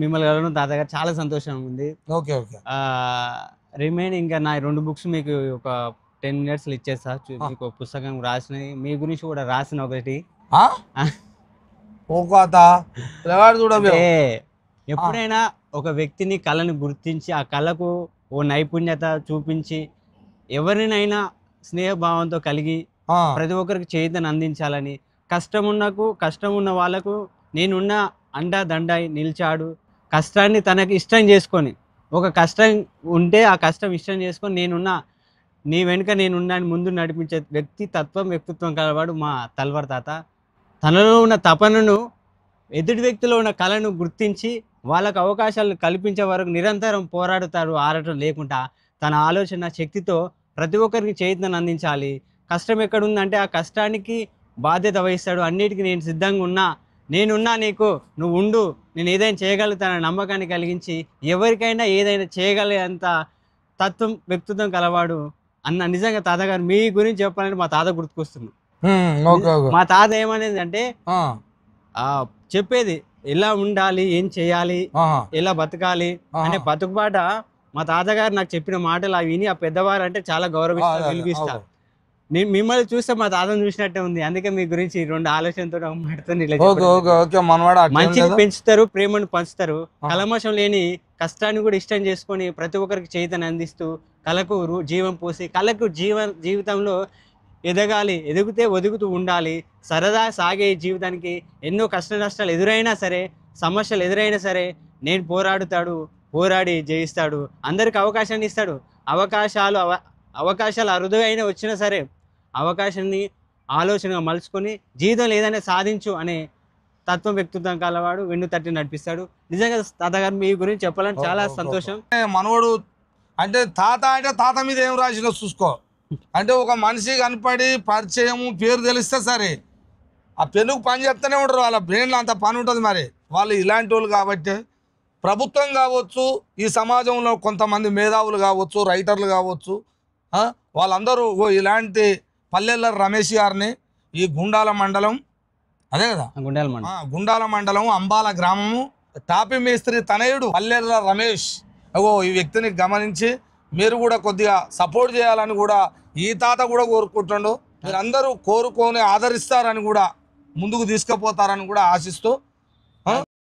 మిమ్మల్ని కలవడం తాతగారు చాలా సంతోషంగా ఉంది. ఓకే ఓకే రిమైనింగ్ ఇంకా నా 2 బుక్స్ మీకు ఒక 10 మినిట్స్‌లో ఇచ్చేస్తా. మీకు ఒక పుస్తకం రాసినవి మీ గురించి కూడా రాసిన ఒకటి. ఓ కథ పిల్లగాడు చూడవే అంటే ఎప్పుడైనా ఒక వ్యక్తిని కళను గుర్తించి ఆ కళకు ఓ నైపుణ్యత చూపించి ఎవరినైనా స్నేహభావంతో కలిగి ప్రతి ఒక్కరికి చేయూతను అందించాలని కష్టం ఉన్న వాళ్ళకు నేనున్న అండా దండ నిలిచాడు. కష్టాన్ని తనకి ఇష్టం చేసుకొని ఒక కష్టం ఉంటే ఆ కష్టం ఇష్టం చేసుకొని నీ వెనుక నేనున్నాను ముందు నడిపించే వ్యక్తిత్వం కలవాడు మా తల్వార్ తాత. తనలో ఉన్న తపనను ఎదుటి వ్యక్తిలో ఉన్న కళను గుర్తించి వాళ్ళకు అవకాశాలు కల్పించే వరకు నిరంతరం పోరాడుతాడు. ఆడటం లేకుండా తన ఆలోచన శక్తితో ప్రతి ఒక్కరికి చేయూతను అందించాలి. కష్టం ఎక్కడుందంటే ఆ కష్టానికి బాధ్యత వహిస్తాడు. అన్నిటికీ నేను సిద్ధంగా ఉన్నా, నేనున్నా నీకు, నువ్వు ఉండు, నేను ఏదైనా చేయగలుగుతానని నమ్మకాన్ని కలిగించి ఎవరికైనా ఏదైనా చేయగలిగేంత వ్యక్తిత్వం కలవాడు అన్న. నిజంగా తాతగారు మీ గురించి చెప్పాలంటే మా తాత గుర్తుకొస్తుంది. మా తాత ఏమనేది అంటే చెప్పేది ఎలా ఉండాలి, ఏం చేయాలి, ఎలా బతకాలి అనే బతుకుబాట. మా తాతగారు నాకు చెప్పిన మాటలు అవి విని ఆ పెద్దవారు అంటే చాలా గౌరవిస్తారు, విలువిస్తారు. మిమ్మల్ని చూస్తే మా తాతను చూసినట్టే ఉంది. అందుకే మీ గురించి 2 ఆలోచనతో మంచిని పెంచుతారు, ప్రేమను పంచుతారు. కల్మషం లేని కష్టాన్ని కూడా ఇష్టం చేసుకొని ప్రతి ఒక్కరికి చేయూతను అందిస్తూ కళకు జీవం పోసి కళకు జీవితంలో ఎదగాలి, ఒదుగుతూ ఉండాలి. సరదా సాగే జీవితానికి ఎన్నో కష్ట నష్టాలు ఎదురైనా సరే, సమస్యలు ఎదురైనా సరే నేను పోరాడి జయిస్తాడు. అందరికి అవకాశాన్ని ఇస్తాడు. అవకాశాలు అరుదుగా వచ్చినా సరే అవకాశాన్ని ఆలోచనగా మలుచుకొని జీవితంలో ఏదైనా సాధించు అనే వ్యక్తిత్వం కలవాడు. వెన్ను తట్టి నడిపిస్తాడు. నిజంగా తాతగారు మీ గురించి చెప్పాలని చాలా సంతోషం. మనవడు అంటే తాత మీద ఏం రాసినా చూసుకో. అంటే ఒక మనిషి కనపడి పరిచయము పేరు తెలిస్తే సరే ఆ పెనుకు పని చెప్తూనే ఉంటారు. వాళ్ళ బ్రెయిన్లో అంత పని ఉంటుంది. మరి వాళ్ళు ఇలాంటి వాళ్ళు కాబట్టి ప్రభుత్వం కావచ్చు, ఈ సమాజంలో కొంతమంది మేధావులు కావచ్చు, రైటర్లు కావచ్చు, వాళ్ళందరూ ఇలాంటి పల్లెల రమేష్ గారిని ఈ గుండాల మండలం అదే కదా గుండాల మండలం అంబాల గ్రామము తాపి మేస్త్రి తనయుడు పల్లెల రమేష్ ఈ వ్యక్తిని గమనించి మీరు కూడా కొద్దిగా సపోర్ట్ చేయాలని కూడా ఈ తాత కూడా కోరుకుంటుండు. మీరందరూ కోరుకొని ఆదరిస్తారని కూడా ముందుకు తీసుకుపోతారని కూడా ఆశిస్తూ